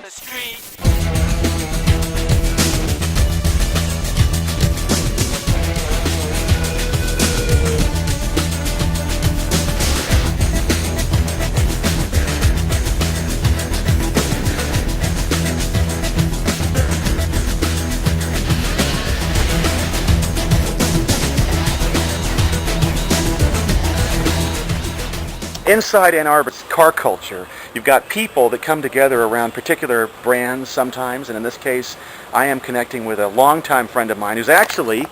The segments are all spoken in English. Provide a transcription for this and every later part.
the street. Inside Ann Arbor's car culture, you've got people that come together around particular brands sometimes, and in this case, I am connecting with a longtime friend of mine who's actually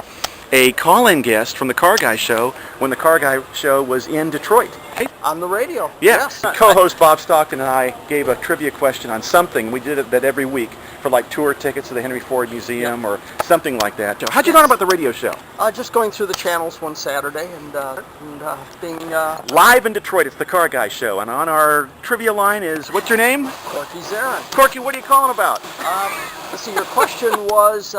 a call-in guest from the Car Guy Show when the Car Guy Show was in Detroit. Hey. On the radio. Yes. Co-host Bob Stockton and I gave a trivia question on something. We did that every week for like tour tickets to the Henry Ford Museum or something like that. How'd you learn about the radio show? Just going through the channels one Saturday and being... Live in Detroit, it's the Car Guy Show. And on our trivia line is, what's your name? Corky Zarin. Corky, what are you calling about? Let's see, your question was,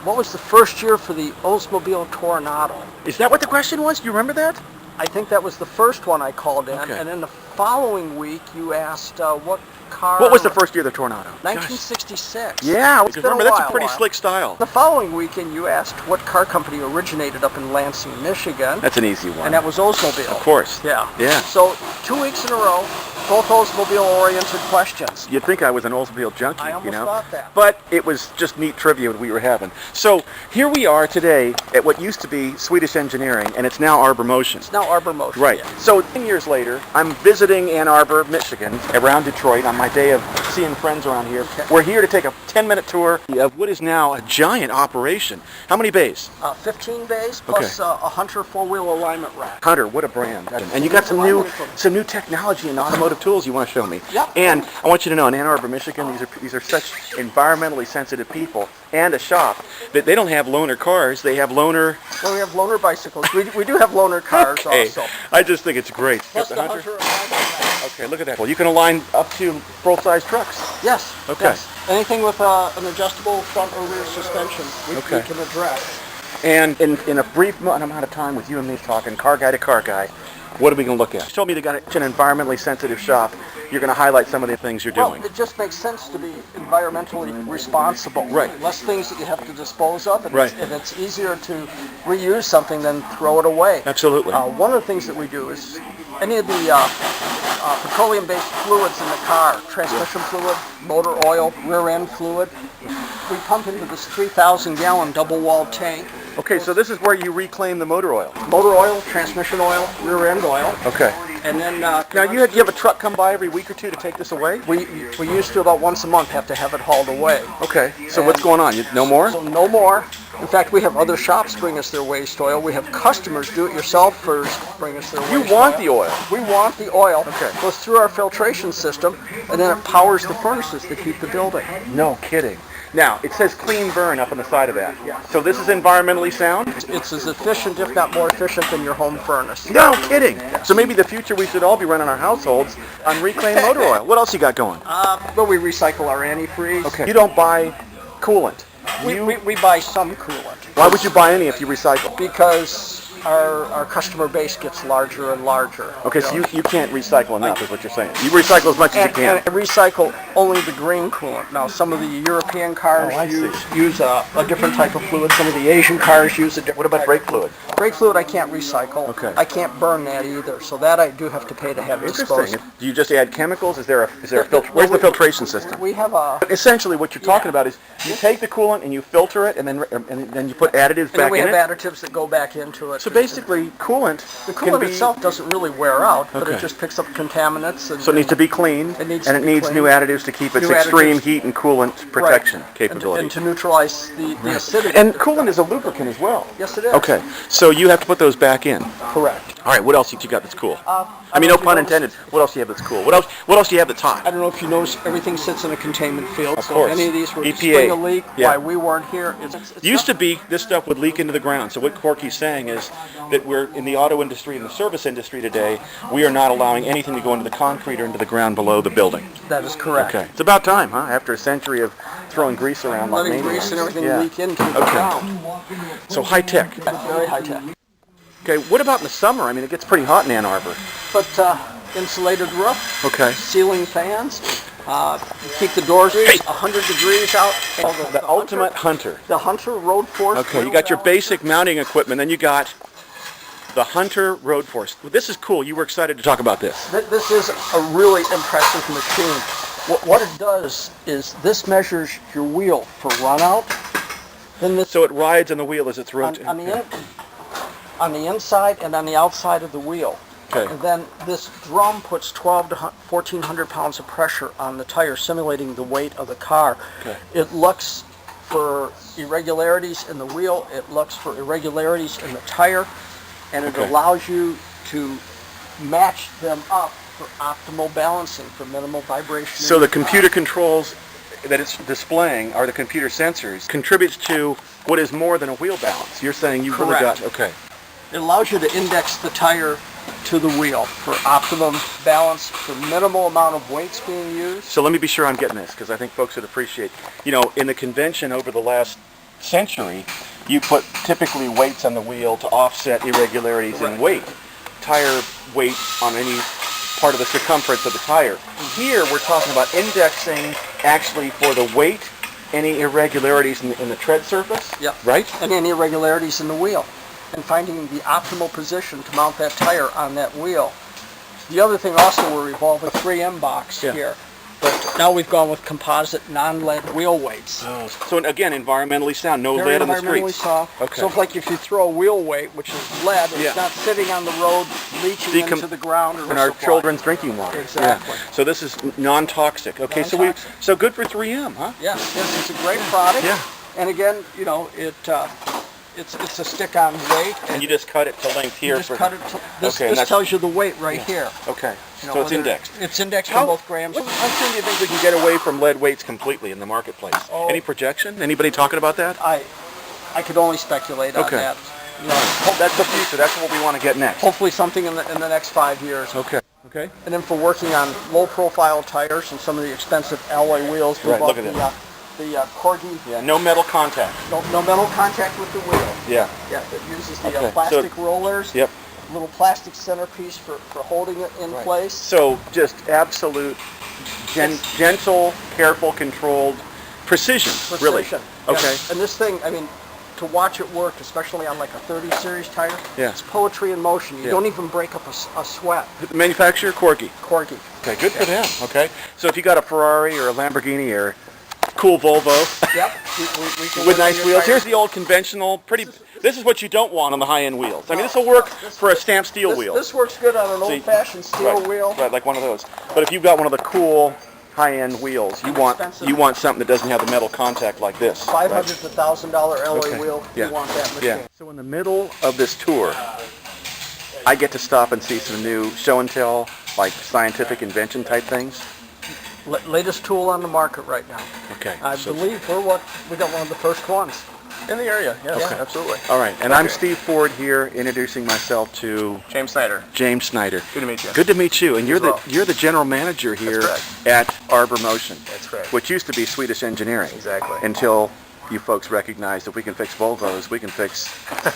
what was the first year for the Oldsmobile Tornado? Is that what the question was? Do you remember that? I think that was the first one I called in, Okay. and then the following week you asked what car... What was the first year of the Tornado? 1966. Yeah, It's been remember, a that's a while. pretty slick style. The following weekend you asked what car company originated up in Lansing, Michigan. That's an easy one. And that was Oldsmobile. Of course. Yeah. Yeah. So 2 weeks in a row, both Oldsmobile-oriented questions. You'd think I was an Oldsmobile junkie, I almost you know? thought that. But it was just neat trivia that we were having. So here we are today at what used to be Swedish Engineering, and it's now Arbor Motion. It's now Arbor Motion. Right. So 10 years later, I'm visiting Ann Arbor, Michigan, around Detroit on my day of seeing friends around here. Okay. We're here to take a 10-minute tour of what is now a giant operation. How many bays? 15 bays plus a Hunter four-wheel alignment rack. Hunter, what a brand. And you got some new technology and automotive tools you want to show me. Yep. And I want you to know, in Ann Arbor, Michigan, these are such environmentally sensitive people and a shop that they don't have loaner cars, they have loaner... Well, we have loaner bicycles. We do have loaner cars also. I just think it's great. Plus the Hunter alignment rack. Okay, look at that. Well, you can align up to full-size trucks. Yes. Okay. Yes. Anything with an adjustable front or rear suspension, we can address. And in a brief amount of time with you and me talking car guy to car guy, what are we going to look at? You told me they got an environmentally sensitive shop. You're going to highlight some of the things you're doing. Well, it just makes sense to be environmentally responsible. Right. Less things that you have to dispose of, and, Right. and it's easier to reuse something than throw it away. Absolutely. One of the things that we do is any of the petroleum-based fluids in the car, transmission fluid, motor oil, rear-end fluid, we pump into this 3,000-gallon double-walled tank. Okay, so this is where you reclaim the motor oil. Motor oil, transmission oil, rear-end oil. Okay. And then... Now, you have a truck come by every week or two to take this away? We used to about once a month have to have it hauled away. Okay, so what's going on? No more? So no more. In fact, we have other shops bring us their waste oil. We have customers, do-it-yourselfers, bring us their waste oil. You want the oil? We want the oil. Okay. It goes through our filtration system, and then it powers the furnaces that keep the building. No kidding. Now, it says clean burn up on the side of that. Yeah. So this is environmentally sound? It's as efficient, if not more efficient, than your home furnace. No kidding. So maybe the future we should all be running our households on reclaimed motor oil. What else you got going? Well, we recycle our antifreeze. Okay. You don't buy coolant. We buy some coolant. Why would you buy any if you recycle? Because our customer base gets larger and larger. Okay, so you can't recycle enough is what you're saying. You recycle as much as you can. And I recycle only the green coolant. Now, some of the European cars use a different type of fluid. Some of the Asian cars use a different... What about brake fluid? Brake fluid I can't recycle. Okay. I can't burn that either, so that I do have to pay to have disposed. Interesting. Do you just add chemicals? Is there a filter? Where's the filtration system? We have a... Essentially, what you're talking about is you take the coolant and you filter it, and then you put additives back in it. And then we have additives that go back into it. So basically, coolant The coolant itself doesn't really wear out, but Okay. it just picks up contaminants. And, So it needs to be cleaned, It needs and to it be needs cleaned. new additives to keep its New extreme additives. heat and coolant protection Right. capability. And to neutralize the acidity. And coolant is a lubricant as well. Yes, it is. Okay, so you have to put those back in. Correct. All right, what else you got that's cool? I no don't know pun if you intended. What else do you have that's cool? What else do you have that's hot? I don't know if you notice, everything sits in a containment field. Of So course. if any of these were to EPA. spring a leak, Yeah. why we weren't here. It's Used to be this stuff would leak into the ground. So what Corky's saying is that we're in the auto industry and the service industry today, we are not allowing anything to go into the concrete or into the ground below the building. That is correct. Okay. It's about time, huh? After a century of throwing grease around like Letting maniacs. grease and everything Yeah. leak into the Okay. ground. So high tech. Very high tech. Okay, what about in the summer? I mean, it gets pretty hot in Ann Arbor. But insulated roof, Okay. ceiling fans, You keep the doors 100 degrees out. The ultimate hunter. The Hunter Road Force. Okay, you got your basic mounting equipment, then you got the Hunter Road Force. Well, this is cool. You were excited to talk about this. This is a really impressive machine. What it does is this measures your wheel for run out. Then this So it rides on the wheel as it's rotating. on the inside and on the outside of the wheel. Okay. And then this drum puts 12 to 1,400 pounds of pressure on the tire, simulating the weight of the car. Okay. It looks for irregularities in the wheel. It looks for irregularities in the tire, and it allows you to match them up for optimal balancing, for minimal vibration. So the computer controls that it's displaying, are the computer sensors, contributes to what is more than a wheel balance. You're saying you've really got, okay. It allows you to index the tire to the wheel for optimum balance, for minimal amount of weights being used. So let me be sure I'm getting this, because I think folks would appreciate, in the convention over the last century, you put typically weights on the wheel to offset irregularities in weight, tire weight on any part of the circumference of the tire. Here we're talking about indexing actually for the weight, any irregularities in the tread surface, right? And any irregularities in the wheel, and finding the optimal position to mount that tire on that wheel. The other thing also, we're evolving a 3M box here, but now we've gone with composite non-lead wheel weights. Oh. So again, environmentally sound, no Very lead on the environmentally streets. soft. Okay. So if you throw a wheel weight, which is lead, it's not sitting on the road, leaching into the ground or and our children's drinking water. Exactly. Yeah. So this is non-toxic. Okay, so good for 3M, huh? Yes, it's a great product. Yeah. And again, it's a stick-on weight. And you just cut it to length here. You just cut it to, this tells you the weight right here. Okay. So it's indexed. It's indexed in both grams. How soon do you think we can get away from lead weights completely in the marketplace? Any projection? Anybody talking about that? I could only speculate on that. That's the future. That's what we want to get next. Hopefully something in the next 5 years. Okay. And then for working on low-profile tires and some of the expensive alloy wheels, we bought the Corgi. Yeah. No metal contact. No metal contact with the wheel. Yeah. Yeah. It uses the plastic rollers. Yep. Little plastic centerpiece for holding it in place. So just absolute gentle, careful, controlled precision. Really. Okay. And this thing, to watch it work, especially on like a 30 series tire, it's poetry in motion. You don't even break up a sweat. The manufacturer, Corgi. Corgi. Okay, good for them. Okay. So if you got a Ferrari or a Lamborghini or cool Volvo with nice wheels, here's the old conventional, this is what you don't want on the high-end wheels. This will work for a stamped steel wheel. This works good on an old-fashioned steel wheel. Right, like one of those. But if you've got one of the cool high-end wheels, you want something that doesn't have the metal contact like this. $500 to $1,000 alloy wheel. You want that machine. Yeah. So in the middle of this tour, I get to stop and see some new show and tell, like scientific invention type things. Latest tool on the market right now. Okay. I believe we got one of the first ones in the area. Yes, absolutely. All right, and I'm Steve Ford here, introducing myself to James Snyder. James Snyder. Good to meet you. Good to meet you. And you're the general manager here at Arbor Motion. That's correct. Which used to be Swedish Engineering. Exactly. Until you folks recognized if we can fix Volvos, we can fix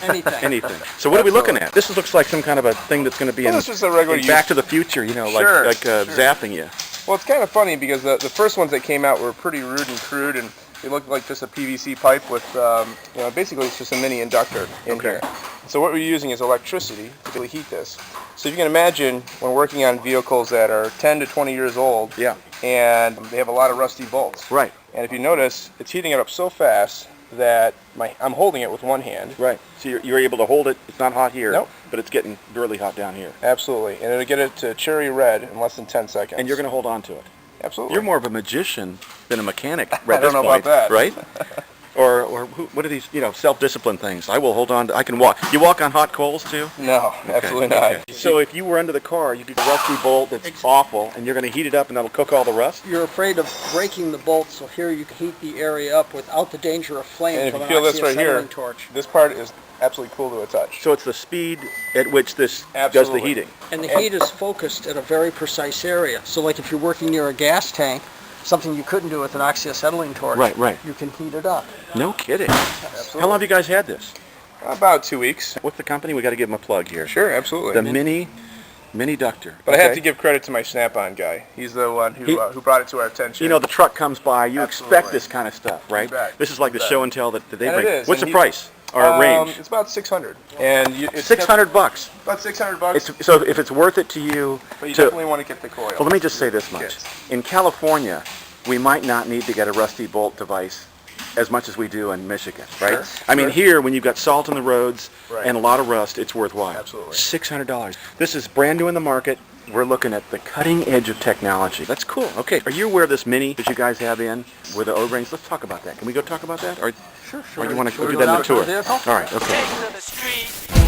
anything. So what are we looking at? This looks like some kind of a thing that's going to be in Back to the Future, zapping you. Well, it's kind of funny because the first ones that came out were pretty rude and crude, and they looked like just a PVC pipe with, basically it's just a mini inductor in here. So what we're using is electricity to heat this. So if you can imagine when working on vehicles that are 10 to 20 years old, and they have a lot of rusty bolts. Right. And if you notice, it's heating it up so fast that I'm holding it with one hand. Right. So you're able to hold it. It's not hot here. Nope. But it's getting really hot down here. Absolutely. And it'll get it to cherry red in less than 10 seconds. And you're going to hold on to it. Absolutely. You're more of a magician than a mechanic at I don't know point, about that. Right? Or what are these, self-discipline things? I will hold on to, I can walk. You walk on hot coals too? No, absolutely not. Okay. So if you were under the car, you get a rusty bolt that's awful, and you're going to heat it up and that'll cook all the rust? You're afraid of breaking the bolt, so here you can heat the area up without the danger of flame and from if you an feel this right here, torch. This part is absolutely cool to a touch. So it's the speed at which this does the heating. And the heat is focused at a very precise area. So like if you're working near a gas tank, something you couldn't do with an oxyacetylene torch. Right. You can heat it up. No kidding. Absolutely. How long have you guys had this? About 2 weeks. What's the company? We got to give them a plug here. Sure, absolutely. The Mini Mini ductor. But I have Okay. to give credit to my Snap-on guy. He's the one who brought it to our attention. You know, the truck comes by, you expect Absolutely. this kind of stuff, right? You bet. This is like You the bet. show and tell that they And bring. it is, What's the and price or range? It's about 600. And it's $600. About 600 bucks. So if it's worth it to you, But you to, definitely want to get the coil. well, let me just say this much. Yes. In California, we might not need to get a rusty bolt device as much as we do in Michigan, right? Sure, I mean, sure. here, when you've got salt on the roads Right. and a lot of rust, it's worthwhile. Absolutely. $600. This is brand new in the market. We're looking at the cutting edge of technology. That's cool. Okay, are you aware of this Mini that you guys have in with the O-rings? Let's talk about that. Can we go talk about that? Or Sure, or you want to Should we do go that in down the to tour? vehicle? All right, okay. Taking to the street.